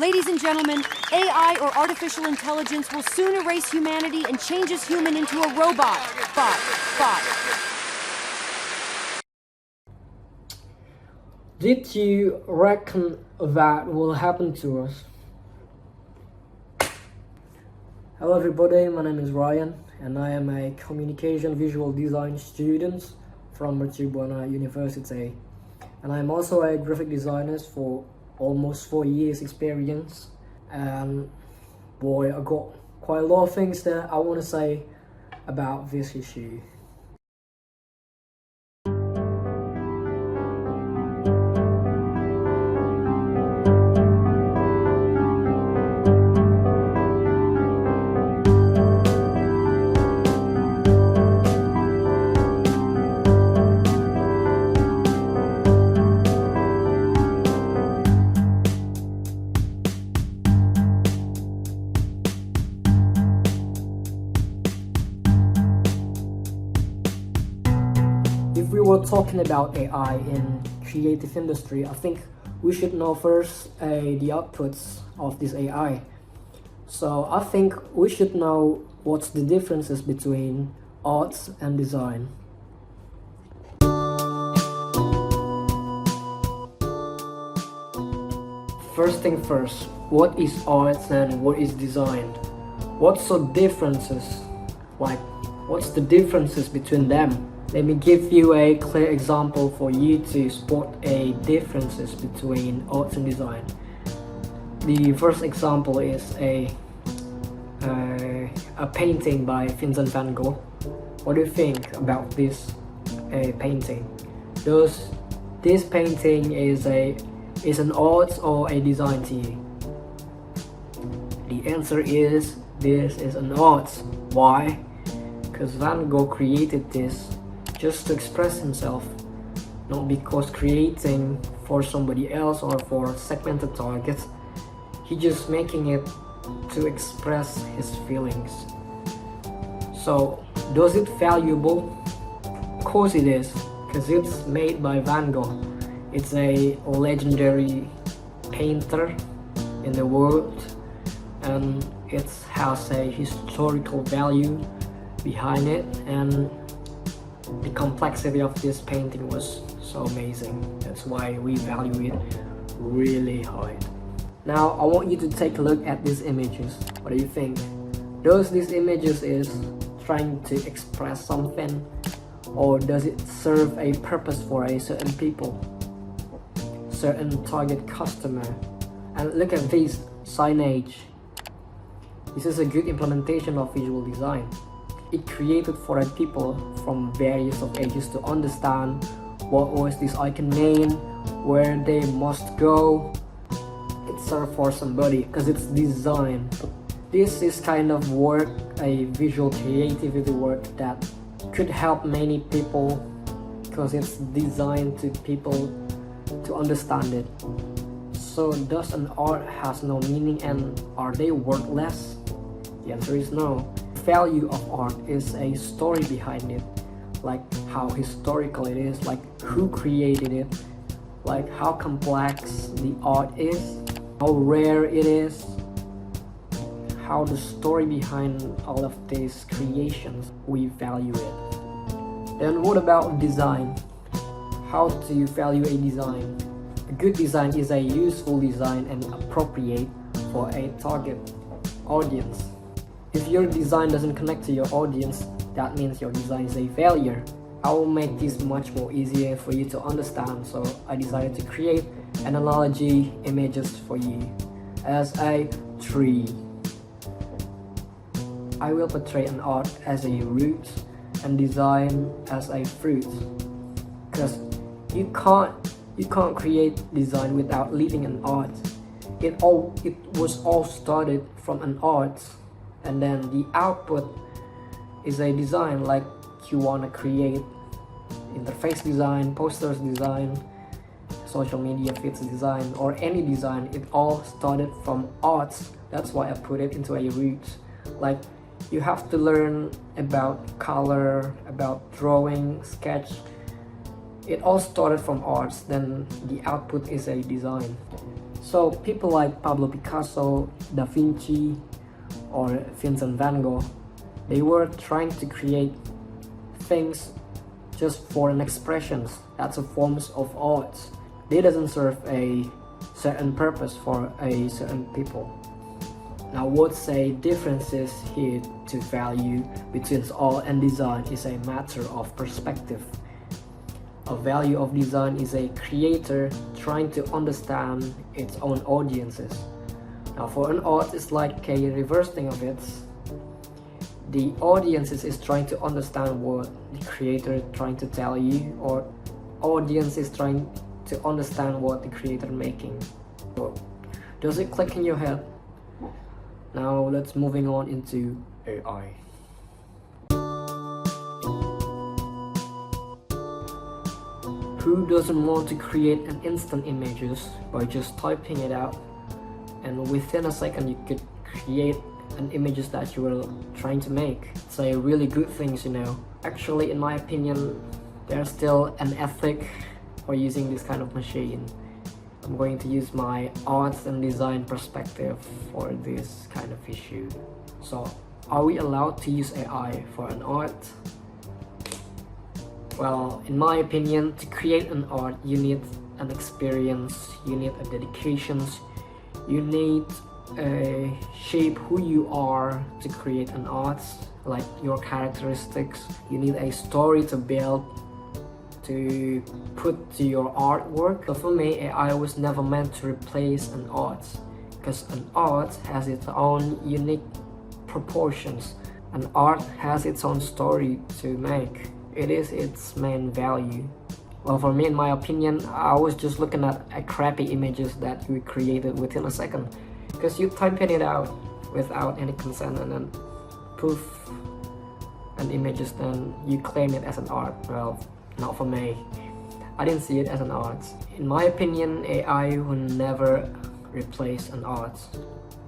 Ladies and gentlemen, AI or artificial intelligence will soon erase humanity and change us human into a robot. Bot. Did you reckon that will happen to us? Hello everybody, my name is Ryan and I am a communication visual design student from Buana University, and I'm also a graphic designer for almost 4 years experience, and boy, I got quite a lot of things that I want to say about this issue. If we were talking about AI in creative industry, I think we should know first the outputs of this AI. So I think we should know what's the differences between arts and design. First thing first, what is arts and what is design? What's the differences? What's the differences between them? Let me give you a clear example for you to spot a differences between arts and design. The first example is a painting by Vincent van Gogh. What do you think about this painting? This painting is an art or a design to you? The answer is this is an art. Why? Because Van Gogh created this just to express himself, not because creating for somebody else or for segmented targets. He just making it to express his feelings. So does it valuable? Of course it is, because it's made by Van Gogh. It's a legendary painter in the world, and it has a historical value behind it, and the complexity of this painting was so amazing. That's why we value it really high. Now I want you to take a look at these images. What do you think? Does these images is trying to express something, or does it serve a purpose for a certain people, certain target customer? And look at this signage. This is a good implementation of visual design. It created for a people from various of ages to understand what was this icon name, where they must go. It served for somebody because it's design. This is kind of work, a visual creativity work that could help many people because it's designed to people to understand it. So does an art has no meaning and are they worthless? The answer is no. Value of art is a story behind it, like how historical it is, like who created it, like how complex the art is, how rare it is, how the story behind all of these creations, we value it. Then what about design? How do you value a design? A good design is a useful design and appropriate for a target audience. If your design doesn't connect to your audience, that means your design is a failure. I will make this much more easier for you to understand, so I decided to create an analogy images for you as a tree. I will portray an art as a root and design as a fruit, because you can't create design without leaving an art. It was all started from an art, and then the output is a design, like you want to create interface design, posters design, social media feeds design, or any design. It all started from arts. That's why I put it into a root. Like you have to learn about color, about drawing, sketch. It all started from arts, then the output is a design. So people like Pablo Picasso, Da Vinci, or Vincent van Gogh, they were trying to create things just for an expression. That's a form of art. They doesn't serve a certain purpose for a certain people. Now what's a differences here to value between art and design is a matter of perspective. A value of design is a creator trying to understand its own audiences. Now for an art, it's like a reverse thing of it. The audience is trying to understand what the creator is trying to tell you, or audience is trying to understand what the creator making. So, does it click in your head? Now let's moving on into AI. Who doesn't want to create an instant images by just typing it out, and within a second you could create an images that you were trying to make? It's a really good things, you know. Actually, in my opinion, there's still an ethic for using this kind of machine. I'm going to use my arts and design perspective for this kind of issue. So, are we allowed to use AI for an art? Well, in my opinion, to create an art, you need an experience, you need a dedication, you need a shape who you are to create an art, like your characteristics. You need a story to build, to put to your artwork. So for me, AI was never meant to replace an art, because an art has its own unique proportions. An art has its own story to make. It is its main value. Well, for me, in my opinion, I was just looking at a crappy images that you created within a second, because you typing it out without any consent and then poof, an images, then you claim it as an art. Well, not for me. I didn't see it as an art. In my opinion, AI will never replace an art.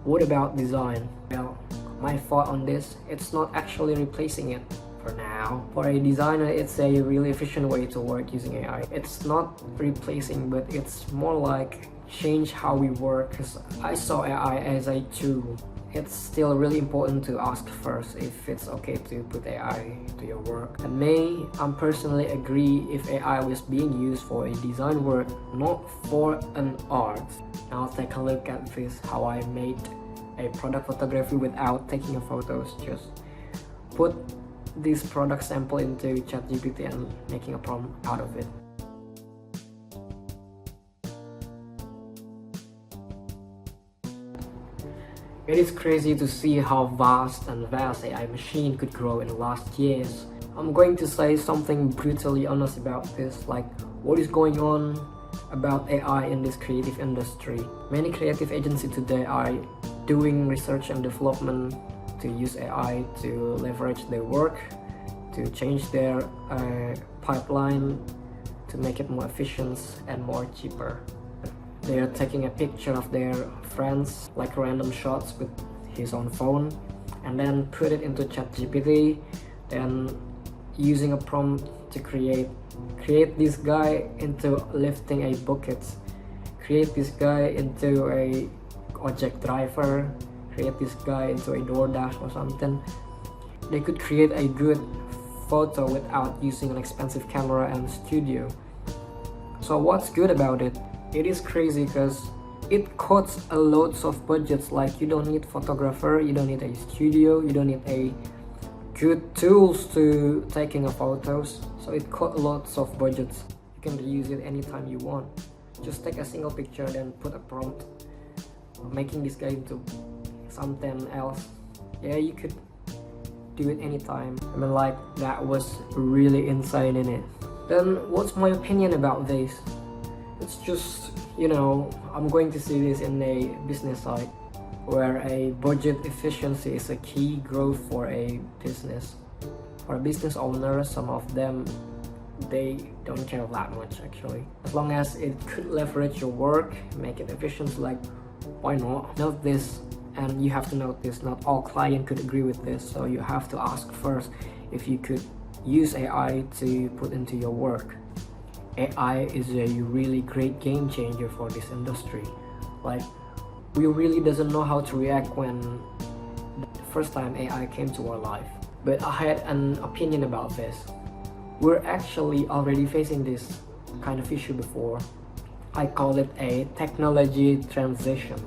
What about design? Well, my thought on this, it's not actually replacing it. For now, for a designer, it's a really efficient way to work using AI. It's not replacing, but it's more like change how we work, because I saw AI as a tool. It's still really important to ask first if it's okay to put AI to your work. And me, I'm personally agree if AI was being used for a design work, not for an art. Now take a look at this, how I made a product photography without taking a photos. Just put this product sample into ChatGPT and making a prompt out of it. It is crazy to see how vast AI machine could grow in the last years. I'm going to say something brutally honest about this, like what is going on about AI in this creative industry. Many creative agencies today are doing research and development to use AI to leverage their work, to change their pipeline, to make it more efficient and more cheaper. They are taking a picture of their friends, like random shots with his own phone, and then put it into ChatGPT, then using a prompt to create this guy into lifting a bucket, create this guy into a object driver, create this guy into a DoorDash or something. They could create a good photo without using an expensive camera and studio. So what's good about it? It is crazy because it cuts a lots of budgets. Like you don't need photographer, you don't need a studio, you don't need a good tools to taking a photos. So it cut lots of budgets. You can reuse it anytime you want. Just take a single picture, then put a prompt, making this guy into something else. Yeah, you could do it anytime. I mean, like, that was really insane in it. Then what's my opinion about this? It's just, you know, I'm going to see this in a business side where a budget efficiency is a key growth for a business. For a business owner, some of them, they don't care that much actually. As long as it could leverage your work, make it efficient, like, why not? Note this, and you have to note this, not all clients could agree with this, so you have to ask first if you could use AI to put into your work. AI is a really great game changer for this industry. Like, we really doesn't know how to react when the first time AI came to our life. But I had an opinion about this. We're actually already facing this kind of issue before. I call it a technology transition.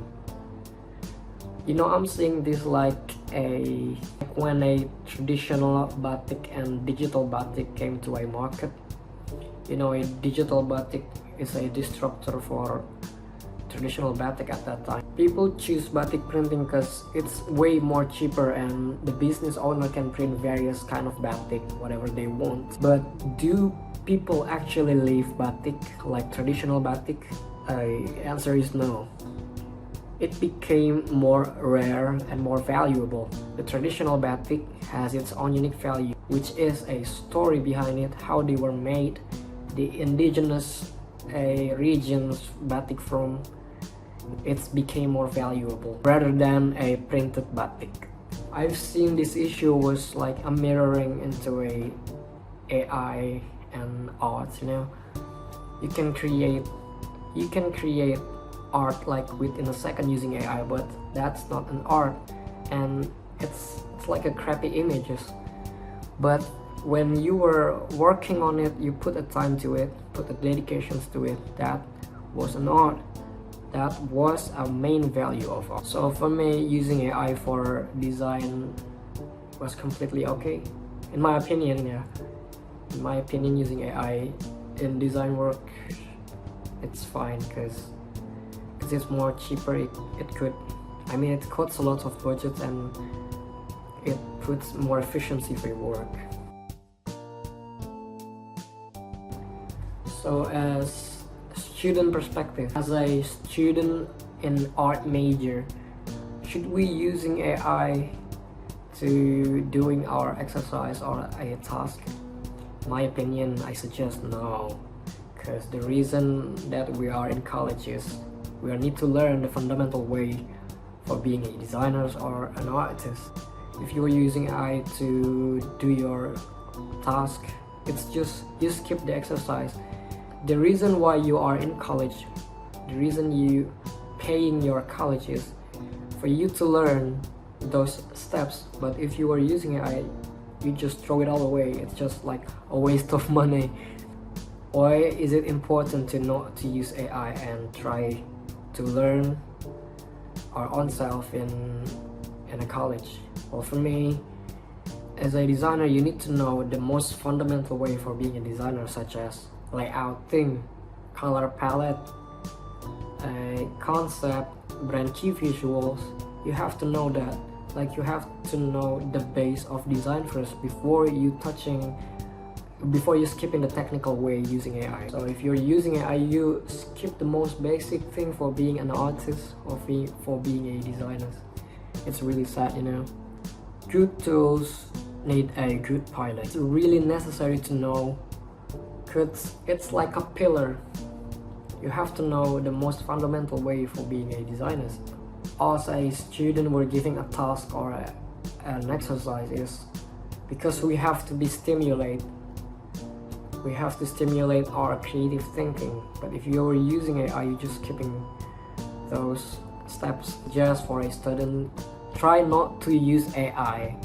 I'm seeing this like when a traditional batik and digital batik came to a market. A digital batik is a disruptor for traditional batik at that time. People choose batik printing because it's way more cheaper and the business owner can print various kind of batik, whatever they want. But do people actually live batik like traditional batik? The answer is no. It became more rare and more valuable. The traditional batik has its own unique value, which is a story behind it, how they were made, the indigenous regions batik from. It became more valuable rather than a printed batik. I've seen this issue was like a mirroring into a AI and art. You can create art like within a second using AI, but that's not an art, and it's like a crappy images. But when you were working on it, you put a time to it, put the dedications to it, that was an art. That was a main value of art. So for me, using AI for design was completely okay, in my opinion. In my opinion, using AI in design work, it's fine because it's more cheaper. It cuts a lot of budget and it puts more efficiency for your work. So as student perspective, as a student in art major, should we using AI to doing our exercise or a task? In my opinion, I suggest no, because the reason that we are in college is we need to learn the fundamental way for being a designer or an artist. If you are using AI to do your task, it's just you skip the exercise. The reason why you are in college, the reason you paying your college is for you to learn those steps. But if you are using AI, you just throw it all away. It's just like a waste of money. Why is it important to not to use AI and try to learn our own self in a college? Well, for me, as a designer, you need to know the most fundamental way for being a designer, such as layout thing, color palette, concept, brand key visuals. You have to know that. Like, you have to know the base of design first before you skipping the technical way using AI. So if you're using AI, you skip the most basic thing for being an artist or for being a designer. It's really sad. Good tools need a good pilot. It's really necessary to know, because it's like a pillar. You have to know the most fundamental way for being a designer. As a student, we're giving a task or an exercise is because we have to be stimulated. We have to stimulate our creative thinking. But if you're using AI, you're just skipping those steps. Just for a student, try not to use AI.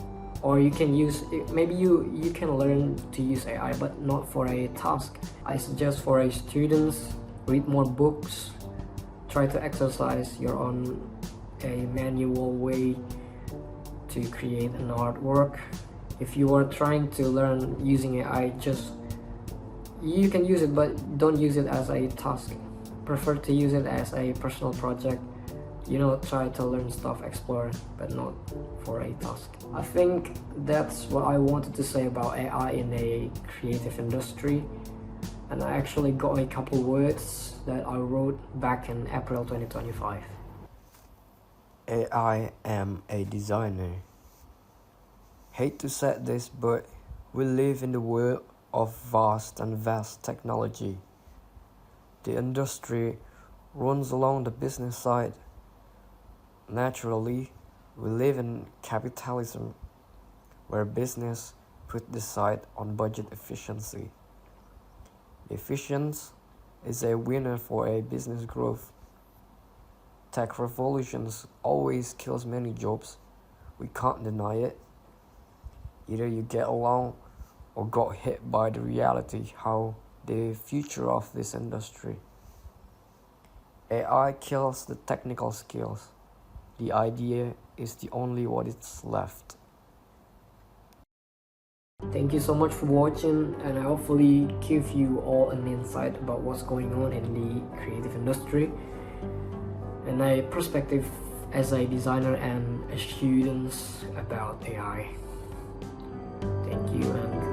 Or you can use, maybe you can learn to use AI, but not for a task. I suggest for a students, read more books, try to exercise your own a manual way to create an artwork. If you are trying to learn using AI, you can use it, but don't use it as a task. Prefer to use it as a personal project. Try to learn stuff, explore, but not for a task. I think that's what I wanted to say about AI in a creative industry. And I actually got a couple words that I wrote back in April 2025. I am a designer. Hate to say this, but we live in the world of vast technology. The industry runs along the business side. Naturally, we live in capitalism, where business put the side on budget efficiency. Efficiency is a winner for a business growth. Tech revolutions always kills many jobs. We can't deny it. Either you get along or got hit by the reality how the future of this industry. AI kills the technical skills. The idea is the only what is left. Thank you so much for watching, and I hopefully give you all an insight about what's going on in the creative industry and my perspective as a designer and a student about AI. Thank you, and